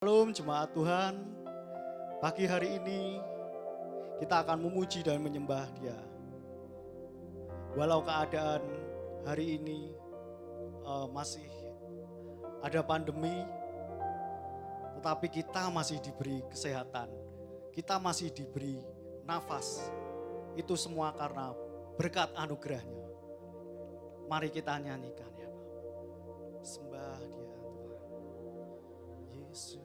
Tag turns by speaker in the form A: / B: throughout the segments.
A: Shalom jemaat Tuhan, pagi hari ini kita akan memuji dan menyembah Dia. Walau keadaan hari ini masih ada pandemi, tetapi kita masih diberi kesehatan, kita masih diberi nafas. Itu semua karena berkat anugerah-Nya. Mari kita nyanyikan ya Bapak. Sembah Dia Tuhan. Yesus.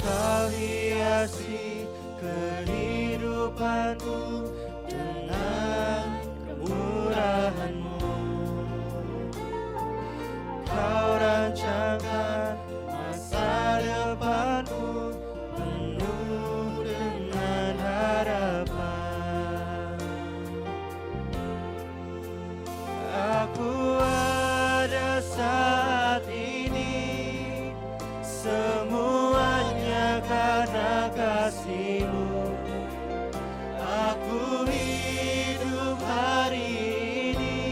B: Kau hiasi kehidupanku dengan kemurahan-Mu. Kau rancangkan masa depanku penuh dengan harapan. Aku ada saat ini semuanya karena kasih-Mu. Aku hidup hari ini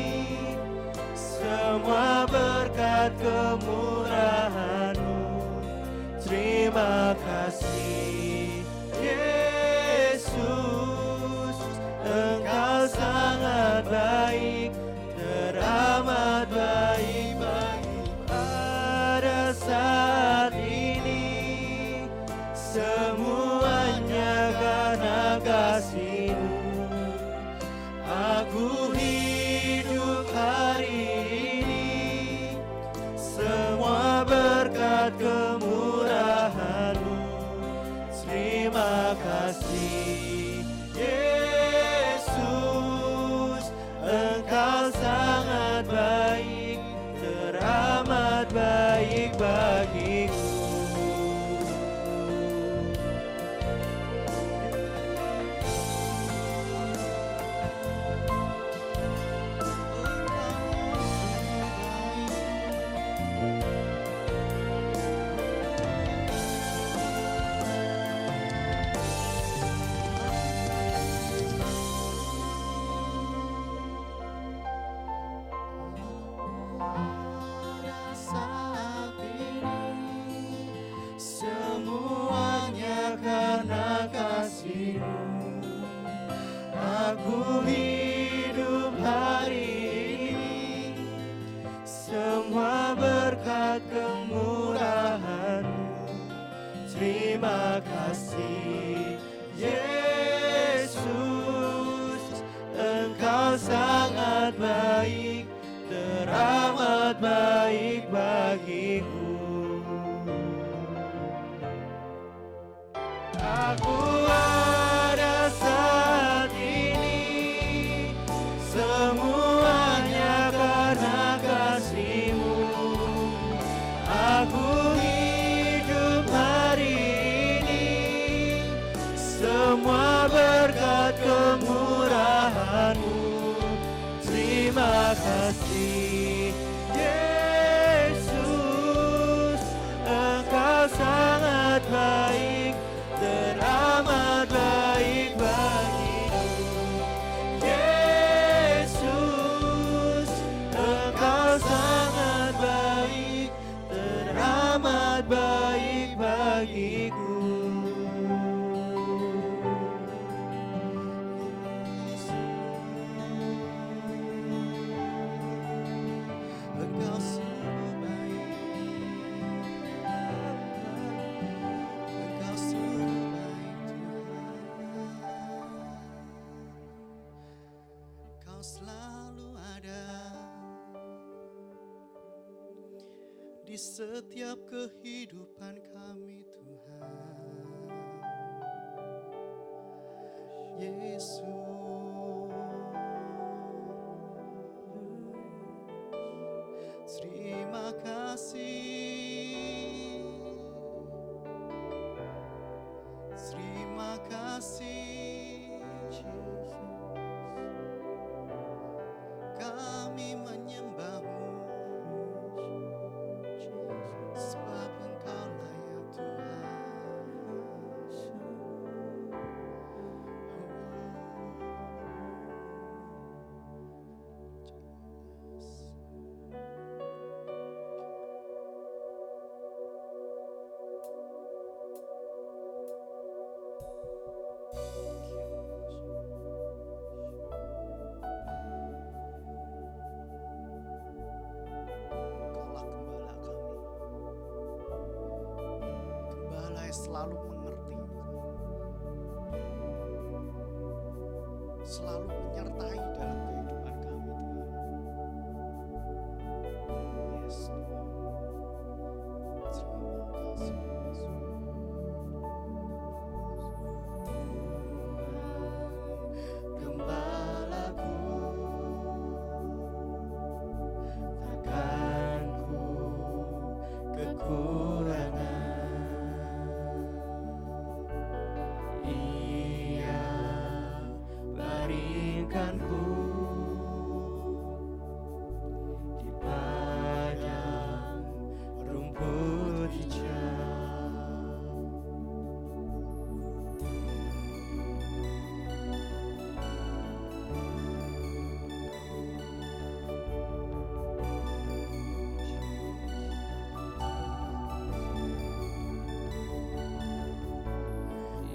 B: semua berkat kemurahan-Mu. Terima kasih Yesus, Engkau sangat baik, teramat baik bagi pada saat ini. Semuanya karena kasih-Mu. Aku hidup hari ini semua berkat kemurahan-Mu. Terima kasih Yesus, Engkau sangat baik, teramat baik bagiku. Semuanya karena kasih-Mu. Aku hidup hari ini semua berkat kemurahan-Mu. Terima kasih Yesus, Engkau sangat baik, teramat baik bagiku. Aku ada saat ini semuanya karena kasih-Mu. Aku hidup hari ini semua berkat kemurahan. kasih Yesus, Engkau sangat baik, teramat baik bagiku. Yesus, Engkau sangat baik, teramat baik bagiku.
A: Engkau sungguh baik, Engkau sungguh baik Tuhan. Kau selalu ada di setiap kehidupan kami Tuhan. Yesus, terima kasih, terima kasih, kami menyembah-Mu, sebab Engkau layak Tuhan. Engkaulah gembala kami, gembala yang selalu mengerti, selalu menyertai dalam kehidupan kami Tuhan. Yes Tuhan, terima kasih Yesus. Gembalaku,
B: Takkan ku kekurangan. Ia baringkanku di padang rumput hijau.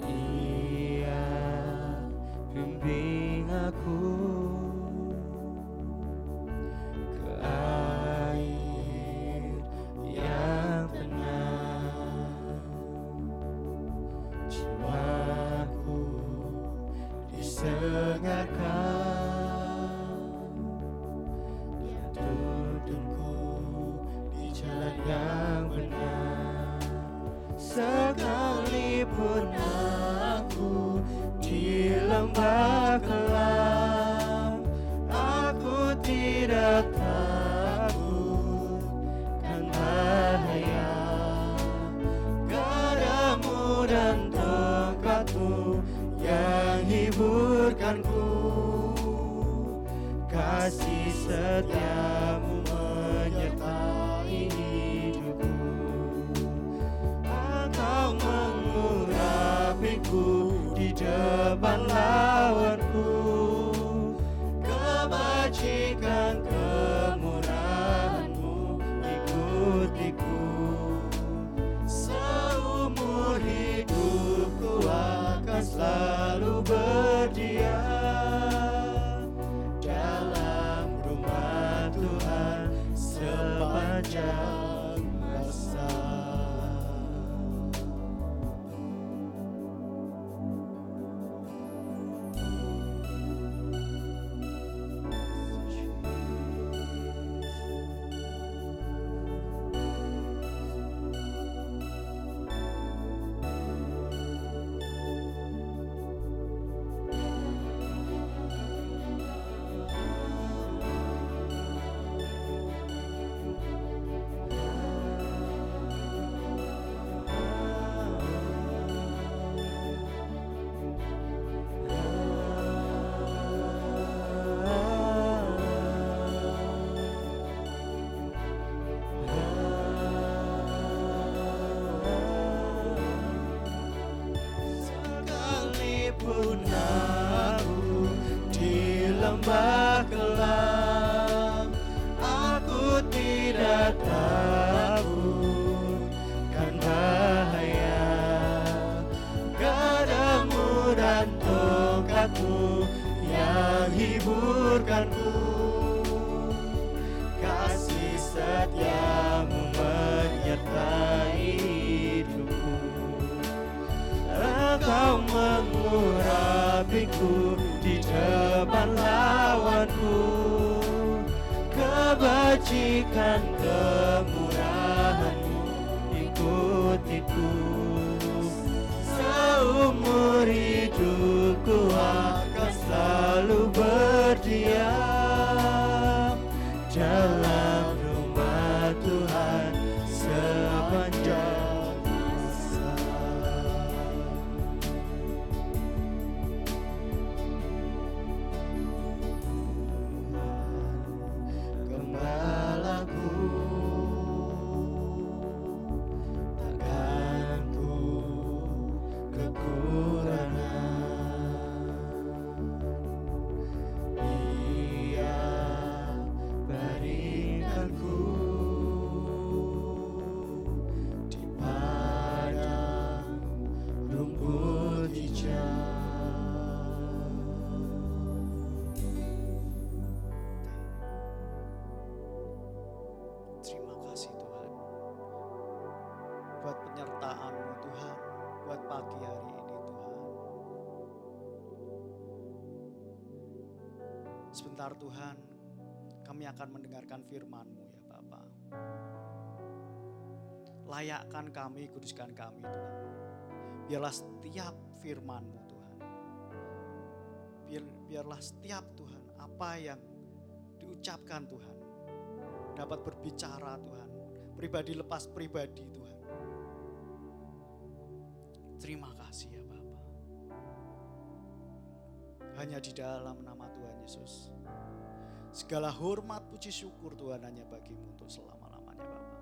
B: Ia bimbing aku ke air yang tenang. Jiwaku disegarkan, Dia tuntunku di jalan yang benar. Sekalipun aku di lembah kelam, aku tidak takut kan bahaya. Gadamu dan tongkatmu yang hiburkanku, kasih setiamu menyertai hidupku. Engkau mengurapiku di depan lawanku, kebajikan kemurahan-Mu ikutiku. Seumur hidupku akan selalu berdiam dalam rumah lembah kelam, aku tidak takut kan bahaya. Gadamu dan tongkatmu yang hiburkanku, kasih setiamu menyertai hidupku. Engkau mengurapiku di depan lawanku, kebajikan kemurahanmu ikutiku. Seumur hidupku akan selalu berdiam dalam rumah Tuhan sepanjang masa. Gembalaku, takkan ku kekurangan. Dia berikanku di padang rumput hijau.
A: Terima kasih Tuhan buat penyertaan-Mu Tuhan, buat pagi hari ini Tuhan. Sebentar Tuhan, kami akan mendengarkan firman-Mu ya Bapa. Layakkan kami, kuduskan kami Tuhan. Biarlah setiap firman-Mu Tuhan, biarlah setiap Tuhan apa yang diucapkan Tuhan dapat berbicara Tuhan, pribadi lepas pribadi Tuhan. Terima kasih ya Bapa. Hanya di dalam nama Tuhan Yesus, segala hormat, puji, syukur Tuhan hanya bagi-Mu untuk selama-lamanya Bapa.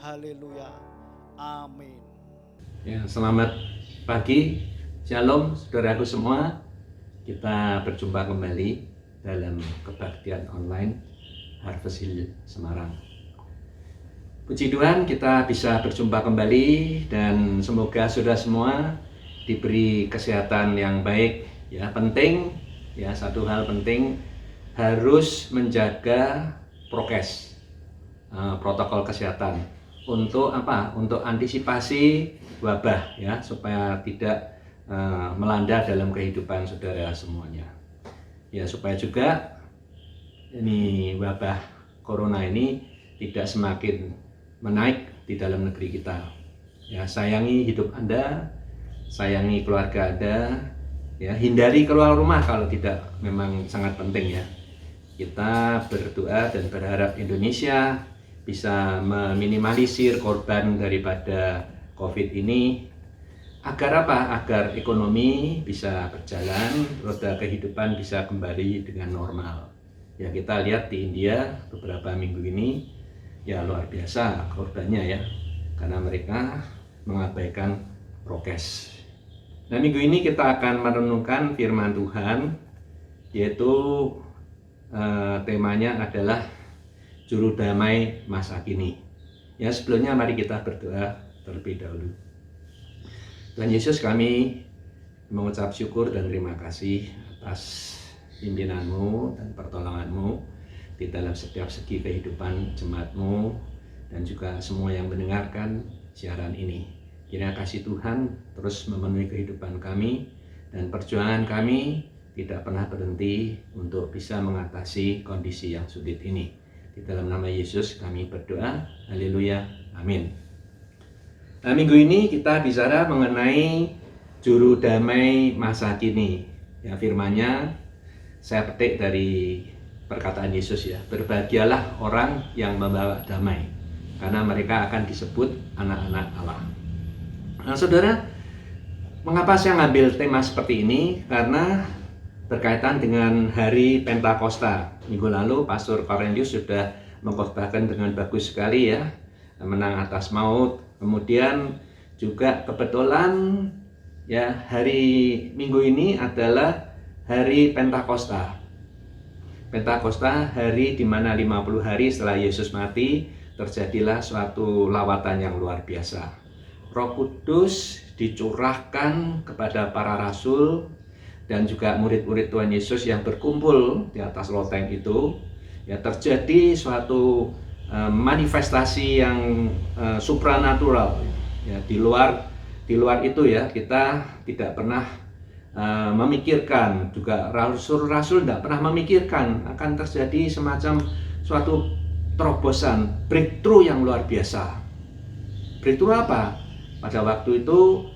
A: Haleluya, amin.
C: Ya, selamat pagi, shalom saudaraku semua. Kita berjumpa kembali dalam kebaktian online Harvest Hill Semarang. Puji Tuhan, kita bisa berjumpa kembali dan semoga saudara semua diberi kesehatan yang baik. Ya, penting, ya satu hal penting, harus menjaga prokes, protokol kesehatan. Untuk apa? Untuk antisipasi wabah, ya, supaya tidak melanda dalam kehidupan saudara semuanya. Ya, supaya juga ini wabah corona ini tidak semakin menaik di dalam negeri kita. Ya, sayangi hidup Anda, sayangi keluarga Anda, ya, hindari keluar rumah kalau tidak memang sangat penting ya. Kita berdoa dan berharap Indonesia bisa meminimalisir korban daripada COVID ini. Agar apa? Agar ekonomi bisa berjalan, roda kehidupan bisa kembali dengan normal. Ya, kita lihat di India beberapa minggu ini, ya luar biasa korbannya ya, karena mereka mengabaikan prokes. Nah, minggu ini kita akan merenungkan firman Tuhan, yaitu temanya adalah Juru Damai Masa Kini. Ya, sebelumnya mari kita berdoa terlebih dahulu. Tuhan Yesus, kami mengucap syukur dan terima kasih atas pimpinan-Mu dan pertolongan-Mu di dalam setiap segi kehidupan jemaat-Mu dan juga semua yang mendengarkan siaran ini. Kiranya kasih Tuhan terus memenuhi kehidupan kami dan perjuangan kami tidak pernah berhenti untuk bisa mengatasi kondisi yang sulit ini. Di dalam nama Yesus kami berdoa. Haleluya. Amin. Nah, minggu ini kita bicara mengenai Juru Damai Masa Kini. Ya, firman-Nya saya petik dari perkataan Yesus ya. Berbahagialah orang yang membawa damai, karena mereka akan disebut anak-anak Allah. Nah, saudara, mengapa saya ngambil tema seperti ini? Karena berkaitan dengan hari Pentakosta. Minggu lalu Pastor Korendius sudah mengkhotbahkan dengan bagus sekali ya, menang atas maut. Kemudian juga kebetulan ya hari Minggu ini adalah hari Pentakosta. Pentakosta, hari di mana 50 hari setelah Yesus mati, terjadilah suatu lawatan yang luar biasa. Roh Kudus dicurahkan kepada para rasul dan juga murid-murid Tuhan Yesus yang berkumpul di atas loteng itu. Ya, terjadi suatu manifestasi yang supranatural. Ya, di luar itu ya, kita tidak pernah memikirkan, juga rasul-rasul tidak pernah memikirkan akan terjadi semacam suatu terobosan, breakthrough yang luar biasa. Breakthrough apa? Pada waktu itu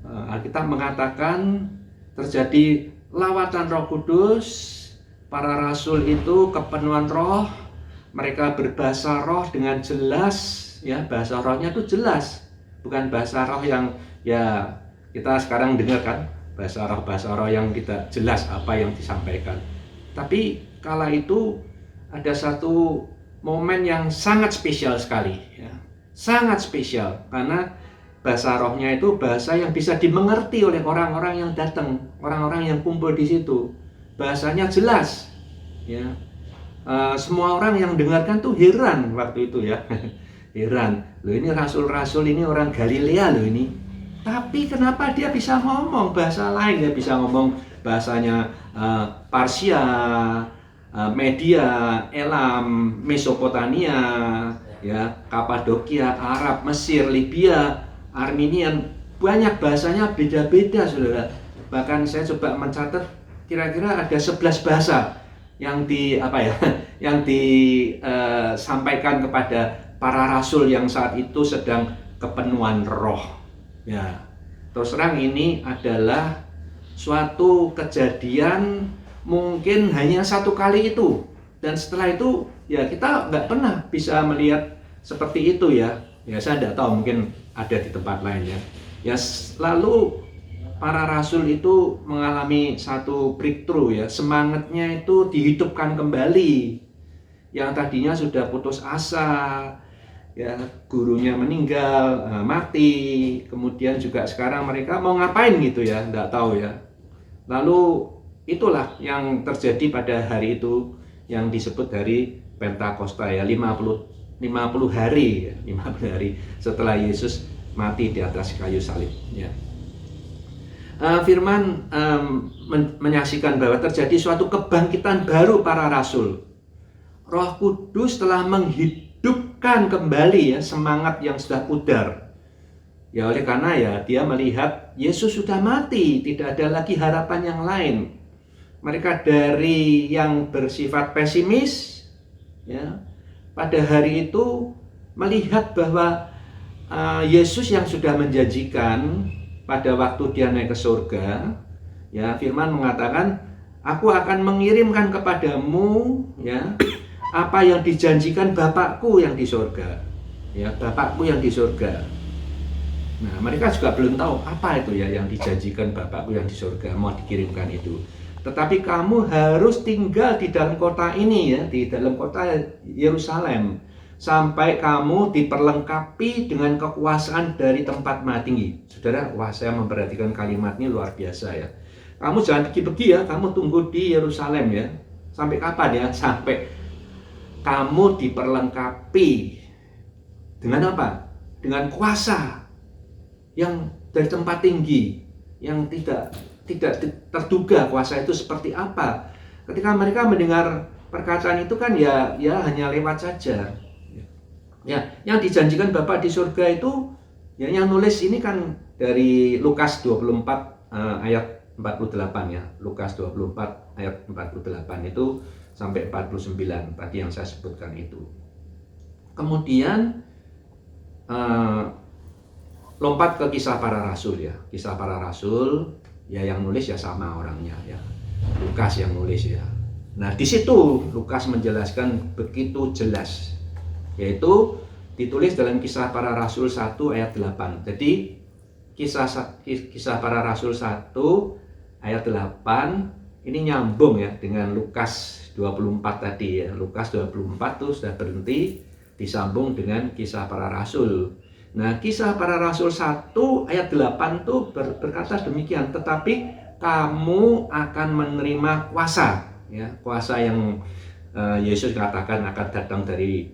C: Alkitab mengatakan terjadi lawatan Roh Kudus, para rasul itu kepenuhan roh, mereka berbahasa roh dengan jelas, ya, bahasa rohnya itu jelas, bukan bahasa roh yang ya kita sekarang dengar kan, bahasa roh yang tidak jelas apa yang disampaikan. Tapi kala itu ada satu momen yang sangat spesial sekali, ya. Sangat spesial karena bahasa rohnya itu bahasa yang bisa dimengerti oleh orang-orang yang datang, orang-orang yang kumpul di situ. Bahasanya jelas, ya. Semua orang yang dengarkan tuh heran waktu itu, ya. Heran, loh ini rasul-rasul ini orang Galilea loh ini. Tapi kenapa dia bisa ngomong bahasa lain? Dia bisa ngomong bahasanya Parsia, Media, Elam, Mesopotamia, ya, Kapadokia, Arab, Mesir, Libya, Armenian. Banyak bahasanya beda-beda, saudara. Bahkan saya coba mencatat kira-kira ada 11 bahasa yang disampaikan kepada para rasul yang saat itu sedang kepenuhan roh. Ya, terus terang ini adalah suatu kejadian mungkin hanya satu kali itu, dan setelah itu ya kita nggak pernah bisa melihat seperti itu, ya. Ya, saya tidak tahu, mungkin ada di tempat lain, ya. Ya, lalu para rasul itu mengalami satu breakthrough, ya. Semangatnya itu dihidupkan kembali. Yang tadinya sudah putus asa, ya, gurunya meninggal, mati, kemudian juga sekarang mereka mau ngapain gitu, ya, enggak tahu, ya. Lalu itulah yang terjadi pada hari itu yang disebut hari Pentakosta, ya, 50 hari, ya, 50 hari setelah Yesus mati di atas kayu salib, ya. Firman menyaksikan bahwa terjadi suatu kebangkitan baru para rasul. Roh Kudus telah menghidupkan kembali, ya, semangat yang sudah pudar. Ya, oleh karena ya dia melihat Yesus sudah mati, tidak ada lagi harapan yang lain. Mereka dari yang bersifat pesimis, ya, pada hari itu melihat bahwa Yesus yang sudah menjanjikan pada waktu dia naik ke surga, ya, firman mengatakan, aku akan mengirimkan kepadamu, ya, apa yang dijanjikan Bapakku yang di surga, ya, Bapakku yang di surga. Nah, mereka juga belum tahu apa itu, ya, yang dijanjikan Bapakku yang di surga mau dikirimkan itu. Tetapi kamu harus tinggal di dalam kota ini, ya, di dalam kota Yerusalem, sampai kamu diperlengkapi dengan kekuasaan dari tempat Maha Tinggi. Saudara, wah, saya memperhatikan kalimat ini luar biasa, ya. Kamu jangan pergi-pergi, ya, kamu tunggu di Yerusalem, ya. Sampai kapan, ya? Sampai kamu diperlengkapi dengan apa? Dengan kuasa yang dari tempat tinggi, yang tidak terduga kuasa itu seperti apa. Ketika mereka mendengar perkataan itu kan ya hanya lewat saja. Ya, yang dijanjikan Bapa di surga itu, ya, yang nulis ini kan dari Lukas 24 ayat 48, ya. Lukas 24 ayat 48 itu sampai 49 tadi yang saya sebutkan itu. Kemudian lompat ke kisah para rasul, ya. Kisah para rasul, ya, yang nulis ya sama orangnya, ya. Lukas yang nulis, ya. Nah, di situ Lukas menjelaskan begitu jelas, yaitu ditulis dalam Kisah Para Rasul 1 ayat 8. Jadi kisah Para Rasul 1 ayat 8 ini nyambung, ya, dengan Lukas 24 tadi, ya. Lukas 24 tuh sudah berhenti, disambung dengan Kisah Para Rasul. Nah, Kisah Para Rasul 1 ayat 8 tuh berkata demikian, tetapi kamu akan menerima kuasa ya, kuasa yang Yesus katakan akan datang dari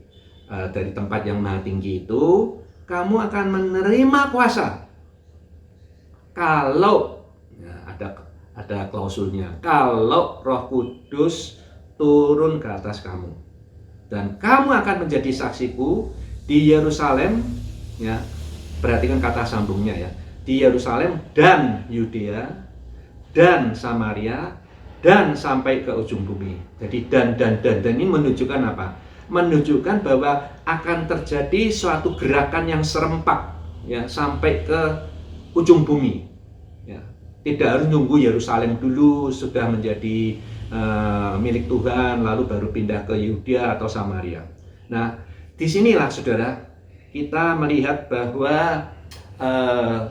C: tempat yang maha tinggi itu, kamu akan menerima kuasa kalau ya, ada klausulnya, kalau Roh Kudus turun ke atas kamu, dan kamu akan menjadi saksiku di Yerusalem, ya, perhatikan kata sambungnya ya, di Yerusalem dan Yudea dan Samaria dan sampai ke ujung bumi. Jadi dan ini menunjukkan apa? Menunjukkan bahwa akan terjadi suatu gerakan yang serempak, ya, sampai ke ujung bumi. Ya, tidak harus nunggu Yerusalem dulu sudah menjadi milik Tuhan, lalu baru pindah ke Yudea atau Samaria. Nah, disinilah saudara kita melihat bahwa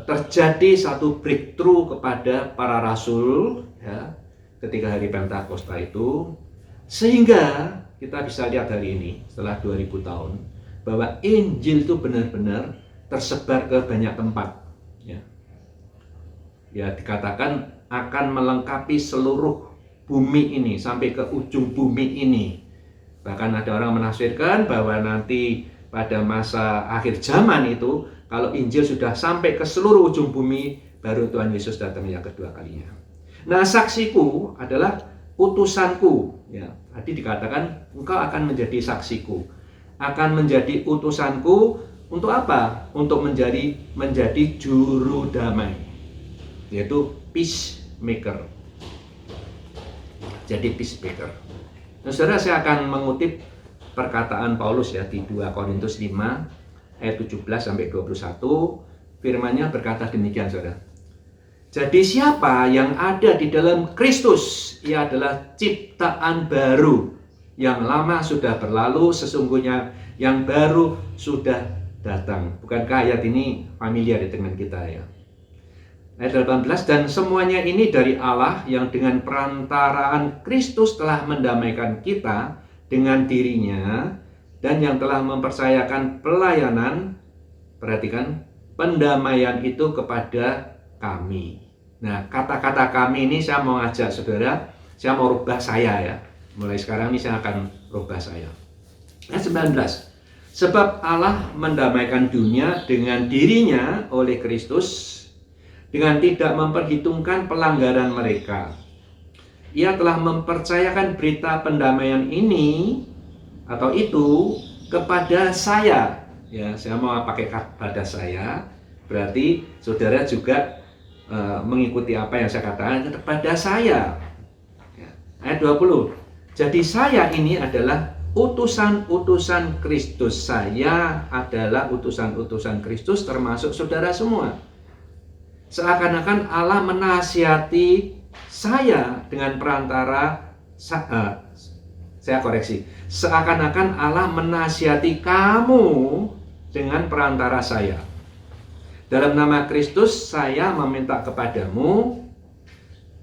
C: terjadi satu breakthrough kepada para rasul, ya, ketika hari Pentakosta itu, sehingga kita bisa lihat hari ini setelah 2000 tahun bahwa Injil itu benar-benar tersebar ke banyak tempat, ya. Ya, dikatakan akan melengkapi seluruh bumi ini sampai ke ujung bumi ini. Bahkan ada orang menafsirkan bahwa nanti pada masa akhir zaman itu, kalau Injil sudah sampai ke seluruh ujung bumi, baru Tuhan Yesus datang yang kedua kalinya. Nah, saksiku adalah utusanku, ya. Tadi dikatakan engkau akan menjadi saksiku, akan menjadi utusanku untuk apa? Untuk menjadi juru damai, yaitu peacemaker. Jadi peacemaker. Nah, saudara, saya akan mengutip perkataan Paulus ya di 2 Korintus 5 ayat 17 sampai 21. Firman-Nya berkata demikian, saudara. Jadi siapa yang ada di dalam Kristus, ia adalah ciptaan baru. Yang lama sudah berlalu, sesungguhnya yang baru sudah datang. Bukankah ayat ini familiar dengan kita ya? Ayat 18, dan semuanya ini dari Allah yang dengan perantaraan Kristus telah mendamaikan kita dengan dirinya, dan yang telah mempercayakan pelayanan, perhatikan, pendamaian itu kepada kami. Nah, kata-kata kami ini saya mau ngajak saudara, saya mau rubah saya ya. Mulai sekarang ini saya akan rubah saya. Ayat 19. Sebab Allah mendamaikan dunia dengan dirinya oleh Kristus, dengan tidak memperhitungkan pelanggaran mereka. Ia telah mempercayakan berita pendamaian ini atau itu kepada saya. Ya, saya mau pakai kepada saya. Berarti saudara juga mengikuti apa yang saya katakan kepada saya. Ya. Ayat 20. Jadi saya ini adalah utusan-utusan Kristus. Saya adalah utusan-utusan Kristus termasuk saudara semua. Seakan-akan Allah menasihati saya dengan perantara saya koreksi. Seakan-akan Allah menasihati kamu dengan perantara saya. Dalam nama Kristus saya meminta kepadamu,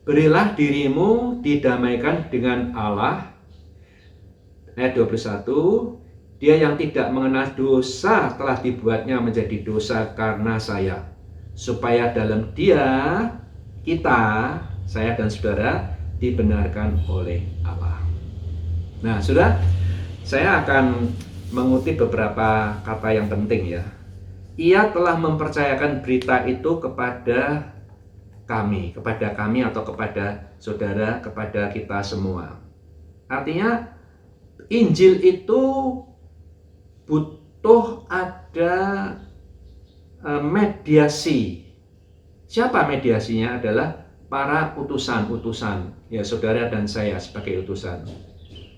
C: berilah dirimu didamaikan dengan Allah. Ayat 21, dia yang tidak mengenal dosa telah dibuatnya menjadi dosa karena saya, supaya dalam dia, kita, saya dan saudara, dibenarkan oleh Allah. Nah, sudah, saya akan mengutip beberapa kata yang penting ya. Ia telah mempercayakan berita itu kepada kami atau kepada saudara, kepada kita semua. Artinya Injil itu butuh ada mediasi. Siapa mediasinya? Adalah para utusan-utusan, ya, saudara dan saya sebagai utusan.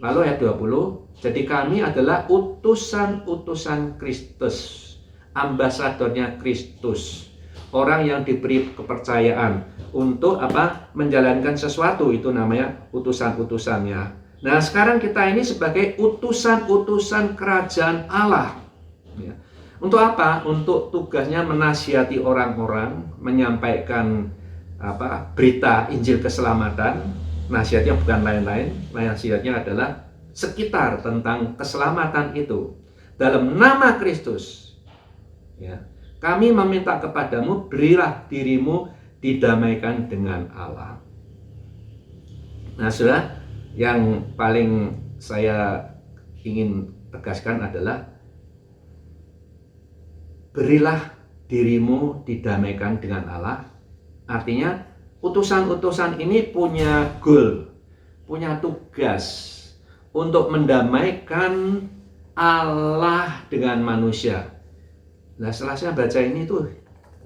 C: Lalu ayat 20, jadi kami adalah utusan-utusan Kristus, ambasadornya Kristus, orang yang diberi kepercayaan untuk apa? Menjalankan sesuatu, itu namanya utusan-utusannya. Nah, sekarang kita ini sebagai utusan-utusan kerajaan Allah. Ya. Untuk apa? Untuk tugasnya menasihati orang-orang, menyampaikan apa? Berita Injil keselamatan. Nasihatnya bukan lain-lain, nasihatnya adalah sekitar tentang keselamatan itu dalam nama Kristus. Ya. Kami meminta kepadamu, berilah dirimu didamaikan dengan Allah. Nah, saudara, yang paling saya ingin tegaskan adalah berilah dirimu didamaikan dengan Allah. Artinya utusan-utusan ini punya goal, punya tugas untuk mendamaikan Allah dengan manusia. Nah, setelah saya baca ini tuh,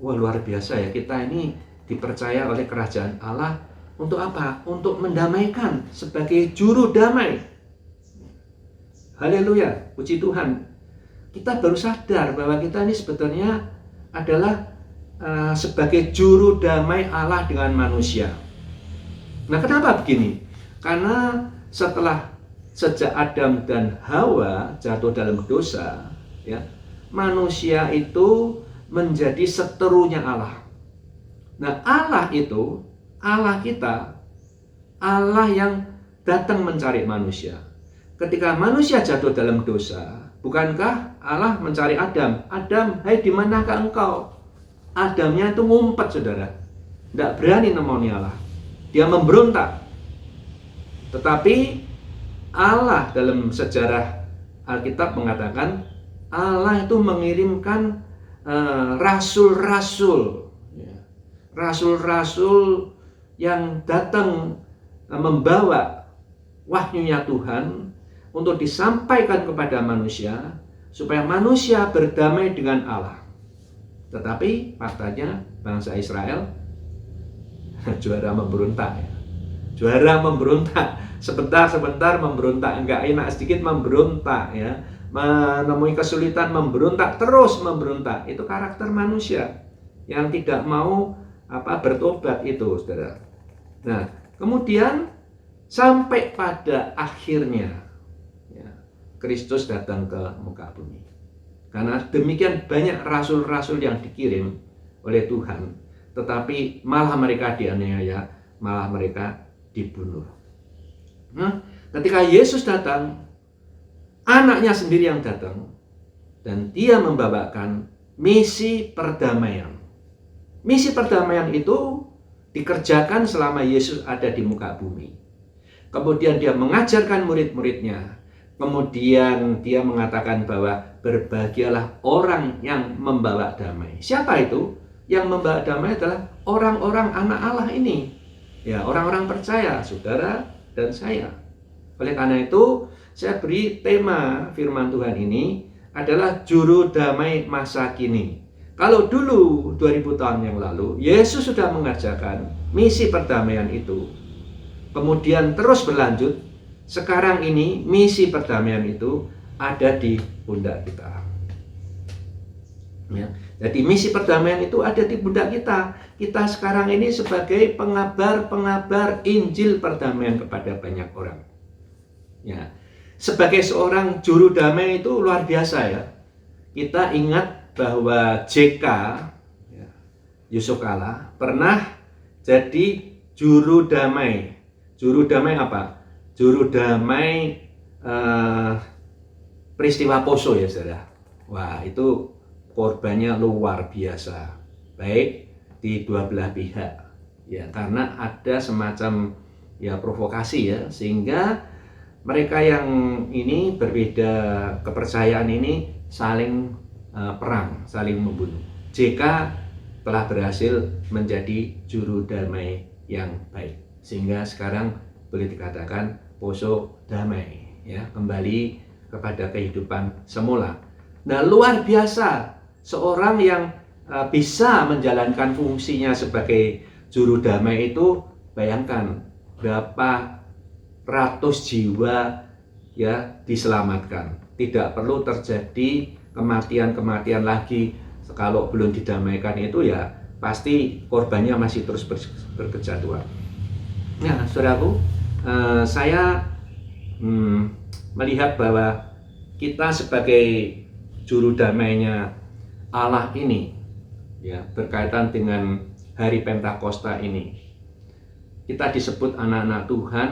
C: wah luar biasa ya, kita ini dipercaya oleh kerajaan Allah untuk apa? Untuk mendamaikan sebagai juru damai. Haleluya, puji Tuhan. Kita baru sadar bahwa kita ini sebetulnya adalah sebagai juru damai Allah dengan manusia. Nah, kenapa begini? Karena sejak Adam dan Hawa jatuh dalam dosa, ya, manusia itu menjadi seterunya Allah. Nah, Allah itu, Allah kita, Allah yang datang mencari manusia. Ketika manusia jatuh dalam dosa, bukankah Allah mencari Adam? Adam, hai di manakah engkau? Adamnya itu ngumpet, saudara. Tidak berani nemoni Allah. Dia memberontak. Tetapi Allah dalam sejarah Alkitab mengatakan Allah itu mengirimkan rasul-rasul, rasul-rasul yang datang membawa wahyunya Tuhan untuk disampaikan kepada manusia supaya manusia berdamai dengan Allah. Tetapi faktanya bangsa Israel juara memberontak, ya. Juara memberontak, sebentar memberontak, enggak enak sedikit memberontak, ya. Menemui kesulitan memberontak, terus memberontak. Itu karakter manusia yang tidak mau bertobat itu, saudara. Nah, kemudian sampai pada akhirnya, ya, Kristus datang ke muka bumi. Karena demikian banyak rasul-rasul yang dikirim oleh Tuhan, tetapi malah mereka dianiaya, malah mereka dibunuh. Nah, ketika Yesus datang, anaknya sendiri yang datang, dan dia membawakan misi perdamaian. Misi perdamaian itu dikerjakan selama Yesus ada di muka bumi. Kemudian dia mengajarkan murid-muridnya. Kemudian dia mengatakan bahwa berbahagialah orang yang membawa damai. Siapa itu? Yang membawa damai adalah orang-orang anak Allah ini. Ya, orang-orang percaya, saudara dan saya. Oleh karena itu, saya beri tema firman Tuhan ini adalah juru damai masa kini. Kalau dulu 2000 tahun yang lalu Yesus sudah mengajarkan misi perdamaian itu, kemudian terus berlanjut. Sekarang ini misi perdamaian itu ada di pundak kita. Ya, jadi misi perdamaian itu ada di pundak kita. Kita sekarang ini sebagai pengabar Injil perdamaian kepada banyak orang. Ya, sebagai seorang juru damai itu luar biasa, ya. Kita ingat bahwa JK, ya, Yusuf Kalla pernah jadi juru damai. Juru damai apa? Juru damai peristiwa Poso, ya saudara. Wah, itu korbannya luar biasa, baik di dua belah pihak, ya, karena ada semacam ya provokasi, ya, sehingga mereka yang ini berbeda kepercayaan ini saling perang, saling membunuh. JK telah berhasil menjadi juru damai yang baik, sehingga sekarang boleh dikatakan Poso damai, ya, kembali kepada kehidupan semula. Nah, luar biasa seorang yang bisa menjalankan fungsinya sebagai juru damai itu. Bayangkan berapa ratus jiwa, ya, diselamatkan. Tidak perlu terjadi kematian-kematian lagi. Kalau belum didamaikan itu, ya pasti korbannya masih terus berkejatuhan. Nah, saudaraku, saya melihat bahwa kita sebagai juru damainya Allah ini, ya, berkaitan dengan hari Pentakosta ini, kita disebut anak-anak Tuhan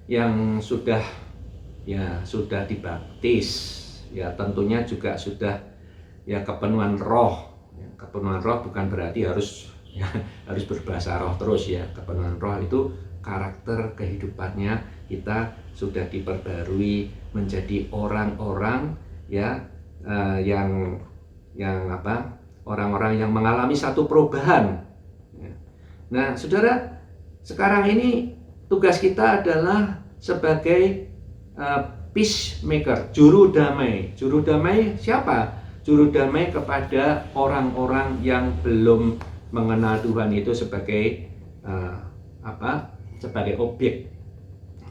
C: yang sudah dibaptis, ya, tentunya juga sudah, ya, kepenuhan roh. Ya, kepenuhan roh bukan berarti harus berbahasa roh terus, ya. Kepenuhan roh itu karakter kehidupannya kita sudah diperbarui menjadi orang-orang ya yang orang-orang yang mengalami satu perubahan. Nah, saudara, sekarang ini tugas kita adalah sebagai peacemaker, juru damai. Juru damai siapa? Juru damai kepada orang-orang yang belum mengenal Tuhan itu sebagai sebagai objek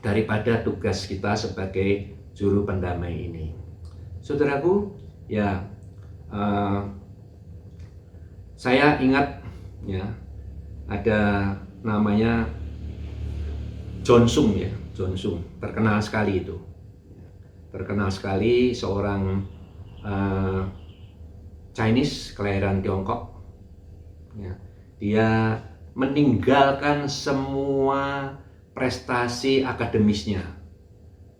C: daripada tugas kita sebagai juru pendamai ini. Saudaraku, ya saya ingat ya ada namanya John Sung ya, John Sung, terkenal sekali itu. Terkenal sekali seorang Chinese kelahiran Tiongkok. Ya, dia meninggalkan semua prestasi akademisnya.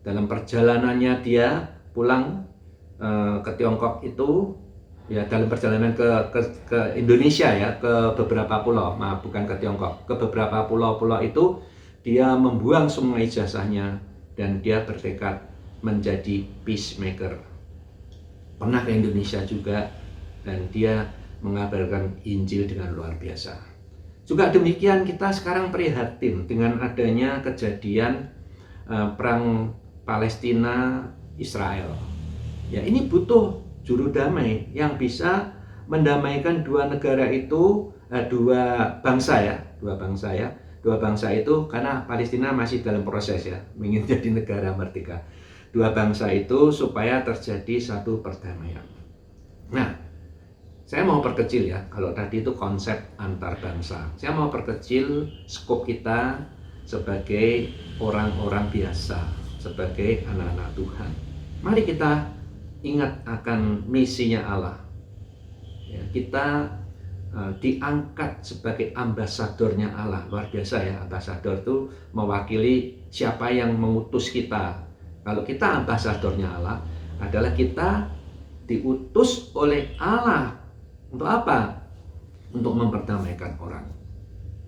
C: Dalam perjalanannya dia pulang ke Tiongkok itu, ya dalam perjalanan ke Indonesia ya, ke beberapa pulau, maaf bukan ke Tiongkok, ke beberapa pulau-pulau itu dia membuang semua ijazahnya dan dia bertekad menjadi peacemaker. Pernah ke Indonesia juga dan dia mengabarkan Injil dengan luar biasa. Juga demikian kita sekarang prihatin dengan adanya kejadian perang Palestina Israel. Ya, ini butuh juru damai yang bisa mendamaikan dua negara itu, dua bangsa itu, karena Palestina masih dalam proses ya, ingin jadi negara merdeka. Dua bangsa itu supaya terjadi satu perdamaian. Nah, saya mau perkecil ya, kalau tadi itu konsep antar bangsa. Saya mau perkecil skop kita sebagai orang-orang biasa, sebagai anak-anak Tuhan. Mari kita ingat akan misinya Allah. Ya, kita diangkat sebagai ambasadornya Allah. Luar biasa ya, ambasador itu mewakili siapa yang mengutus kita. Kalau kita ambasadornya Allah, adalah kita diutus oleh Allah. Untuk apa? Untuk memperdamaikan orang.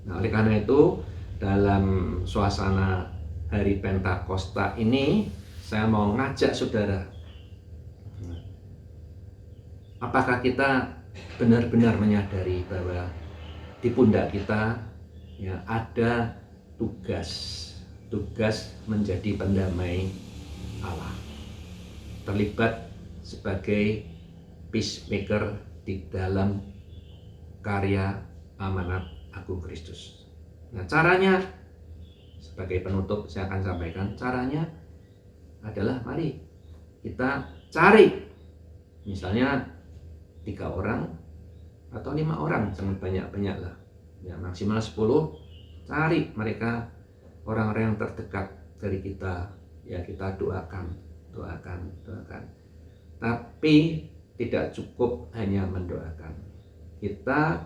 C: Nah, oleh karena itu, dalam suasana hari Pentakosta ini, saya mau ngajak saudara. Apakah kita benar-benar menyadari bahwa di pundak kita ya ada tugas menjadi pendamai Allah, terlibat sebagai peacemaker di dalam karya amanat Agung Kristus. Nah, caranya sebagai penutup saya akan sampaikan, caranya adalah mari kita cari misalnya 3 orang atau 5 orang, jangan banyak-banyak lah ya, maksimal 10. Cari mereka orang-orang yang terdekat dari kita, ya kita doakan. Tapi tidak cukup hanya mendoakan. Kita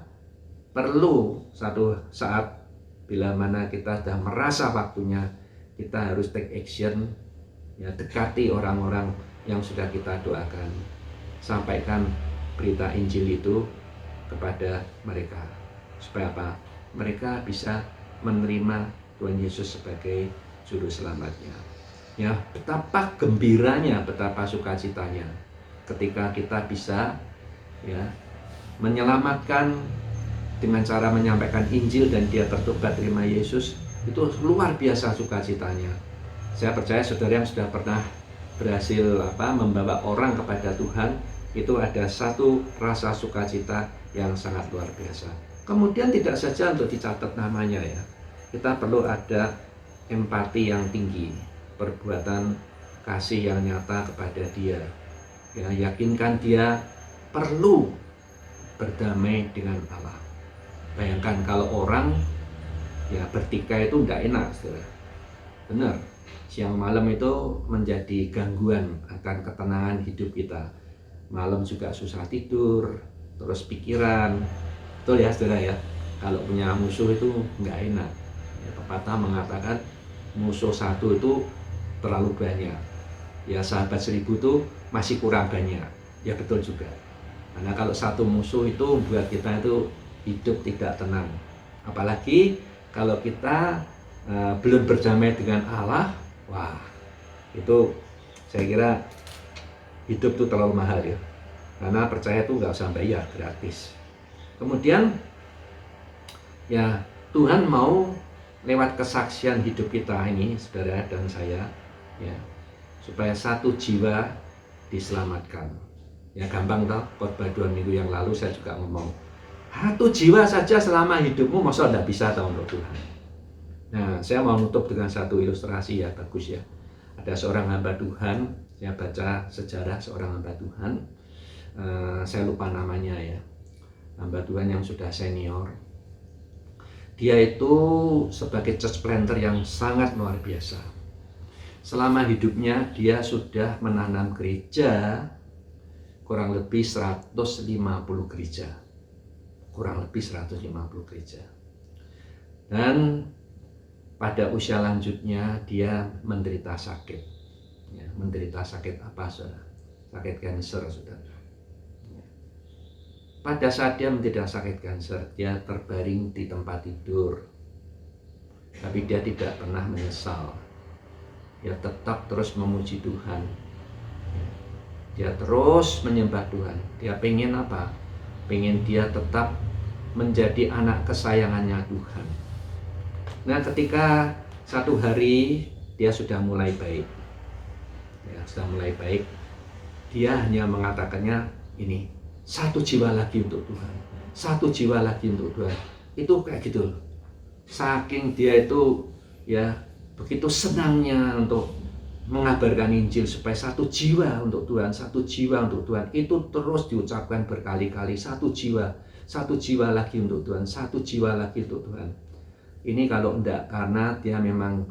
C: perlu satu saat bila mana kita sudah merasa waktunya, kita harus take action, ya dekati orang-orang yang sudah kita doakan, sampaikan berita Injil itu kepada mereka, supaya apa? Mereka bisa menerima Tuhan Yesus sebagai juru selamatnya. Ya, betapa gembiranya, betapa sukacitanya ketika kita bisa ya menyelamatkan dengan cara menyampaikan Injil dan dia bertobat terima Yesus. Itu luar biasa sukacitanya. Saya percaya saudara yang sudah pernah berhasil membawa orang kepada Tuhan, itu ada satu rasa sukacita yang sangat luar biasa. Kemudian tidak saja untuk dicatat namanya ya, kita perlu ada empati yang tinggi, perbuatan kasih yang nyata kepada dia, ya, yakinkan dia perlu berdamai dengan Allah. Bayangkan kalau orang ya bertikai itu tidak enak, saudara. Benar, siang malam itu menjadi gangguan akan ketenangan hidup kita. Malam juga susah tidur, terus pikiran. Betul ya saudara ya, kalau punya musuh itu nggak enak ya, pepatah mengatakan musuh satu itu terlalu banyak ya, sahabat 1000 itu masih kurang banyak ya. Betul juga, karena kalau satu musuh itu buat kita itu hidup tidak tenang. Apalagi kalau kita belum berdamai dengan Allah, Wah, itu saya kira hidup itu terlalu mahal ya. Karena percaya itu nggak usah bayar, gratis. Kemudian ya Tuhan mau lewat kesaksian hidup kita ini, saudara dan saya, ya, supaya satu jiwa diselamatkan. Ya gampang toh, khotbah 2 minggu yang lalu saya juga ngomong, satu jiwa saja selama hidupmu masa tidak bisa tahu untuk Tuhan. Nah, saya mau nutup dengan satu ilustrasi ya, bagus ya. Ada seorang hamba Tuhan, saya baca sejarah seorang hamba Tuhan, saya lupa namanya ya, hamba Tuhan yang sudah senior. Dia itu sebagai church planter yang sangat luar biasa. Selama hidupnya dia sudah menanam gereja kurang lebih 150 gereja. Kurang lebih 150 gereja. Dan pada usia lanjutnya dia menderita sakit. Ya, menderita sakit apa, saudara? Sakit kanker, saudara. Pada saat dia menderita sakit kanker, dia terbaring di tempat tidur. Tapi dia tidak pernah menyesal. Dia tetap terus memuji Tuhan. Dia terus menyembah Tuhan. Dia pengen apa? Pengen dia tetap menjadi anak kesayangannya Tuhan. Nah, ketika satu hari dia sudah mulai baik. Ya, sudah mulai baik. Dia hanya mengatakannya ini, satu jiwa lagi untuk Tuhan, satu jiwa lagi untuk Tuhan. Itu kayak gitu. Saking dia itu ya begitu senangnya untuk mengabarkan Injil supaya satu jiwa untuk Tuhan, satu jiwa untuk Tuhan. Itu terus diucapkan berkali-kali, satu jiwa lagi untuk Tuhan, satu jiwa lagi untuk Tuhan. Ini kalau enggak karena dia memang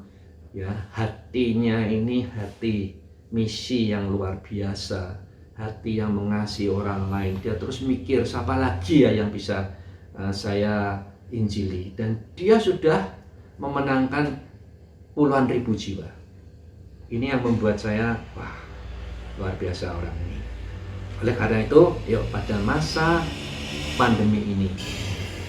C: ya hatinya ini hati misi yang luar biasa. Hati yang mengasihi orang lain. Dia terus mikir siapa lagi ya yang bisa saya injili. Dan dia sudah memenangkan puluhan ribu jiwa. Ini yang membuat saya, wah, luar biasa orang ini. Oleh karena itu, yuk pada masa pandemi ini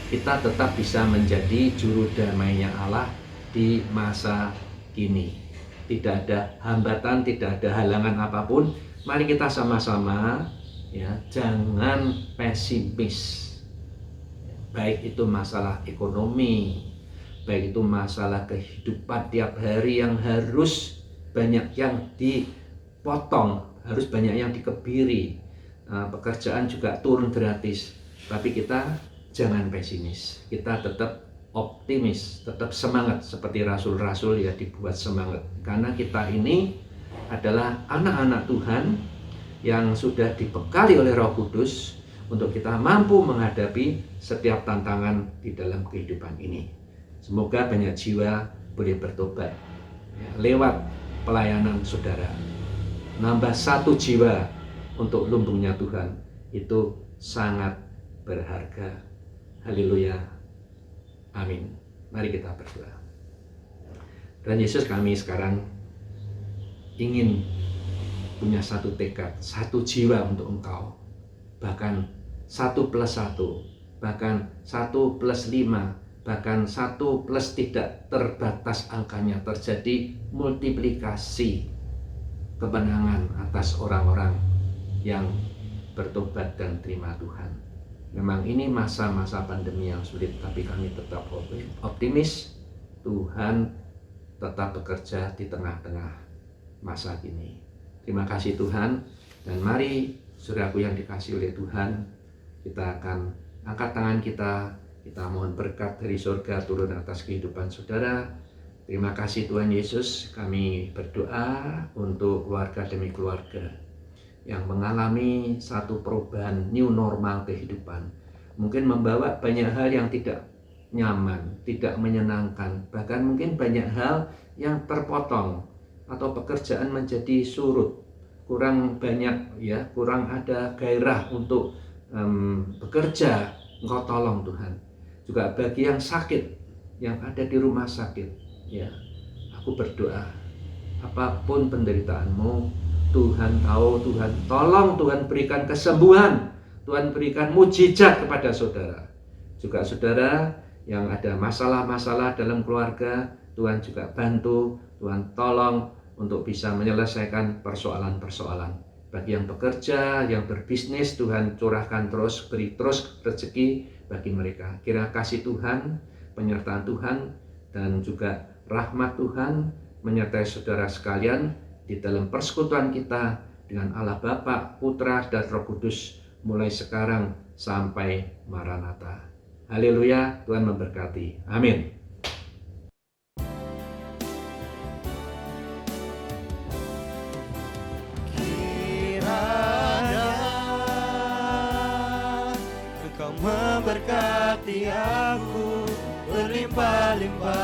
C: kita tetap bisa menjadi juru damainya Allah di masa kini. Tidak ada hambatan, tidak ada halangan apapun. Mari kita sama-sama ya, jangan pesimis. Baik itu masalah ekonomi, baik itu masalah kehidupan tiap hari yang harus banyak yang dipotong, harus banyak yang dikebiri. Pekerjaan juga turun gratis. Tapi kita jangan pesimis. Kita tetap optimis, tetap semangat seperti rasul-rasul ya dibuat semangat. Karena kita ini adalah anak-anak Tuhan yang sudah dibekali oleh Roh Kudus untuk kita mampu menghadapi setiap tantangan di dalam kehidupan ini. Semoga banyak jiwa boleh bertobat ya, lewat pelayanan saudara. Nambah satu jiwa untuk lumbungnya Tuhan itu sangat berharga. Haleluya. Amin. Mari kita berdoa. Dan Yesus, kami sekarang ingin punya satu tekad, satu jiwa untuk Engkau. Bahkan 1+1, bahkan 1+5, bahkan 1+ tidak terbatas angkanya. Terjadi multiplikasi kemenangan atas orang-orang yang bertobat dan terima Tuhan. Memang ini masa-masa pandemi yang sulit, tapi kami tetap optimis. Tuhan tetap bekerja di tengah-tengah masa kini. Terima kasih Tuhan. Dan mari saudaraku yang dikasihi oleh Tuhan, kita akan angkat tangan kita mohon berkat dari surga turun atas kehidupan saudara. Terima kasih Tuhan Yesus. Kami berdoa untuk keluarga demi keluarga yang mengalami satu perubahan new normal kehidupan. Mungkin membawa banyak hal yang tidak nyaman, tidak menyenangkan, bahkan mungkin banyak hal yang terpotong atau pekerjaan menjadi surut, kurang banyak ya, kurang ada gairah untuk bekerja. Engkau tolong Tuhan. Juga bagi yang sakit, yang ada di rumah sakit, ya, aku berdoa apapun penderitaanmu, Tuhan tahu, Tuhan tolong, Tuhan berikan kesembuhan, Tuhan berikan mujizat kepada saudara. Juga saudara yang ada masalah-masalah dalam keluarga, Tuhan juga bantu, Tuhan tolong untuk bisa menyelesaikan persoalan-persoalan. Bagi yang bekerja, yang berbisnis, Tuhan curahkan terus, beri terus rezeki bagi mereka. Kiranya kasih Tuhan, penyertaan Tuhan, dan juga rahmat Tuhan menyertai saudara sekalian di dalam persekutuan kita dengan Allah Bapa, Putra, dan Roh Kudus mulai sekarang sampai Maranatha. Haleluya, Tuhan memberkati. Amin.
B: Memberkati aku berlimpah-limpah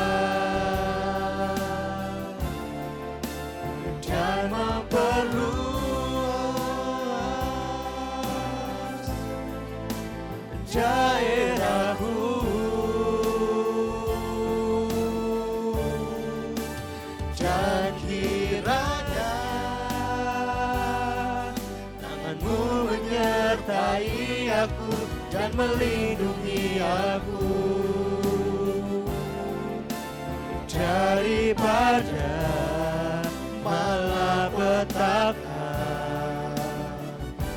B: dan memperluas daerahku, dan kiranya tanganmu menyertai aku dan melindungi aku daripada malapetaka,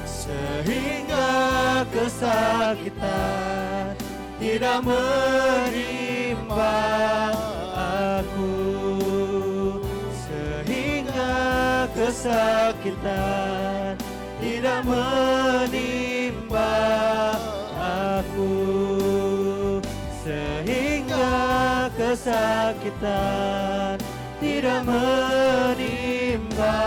B: sehingga kesakitan tidak menimpa aku, sehingga kesakitan tidak menimpa aku, sehingga kesakitan tidak menimpa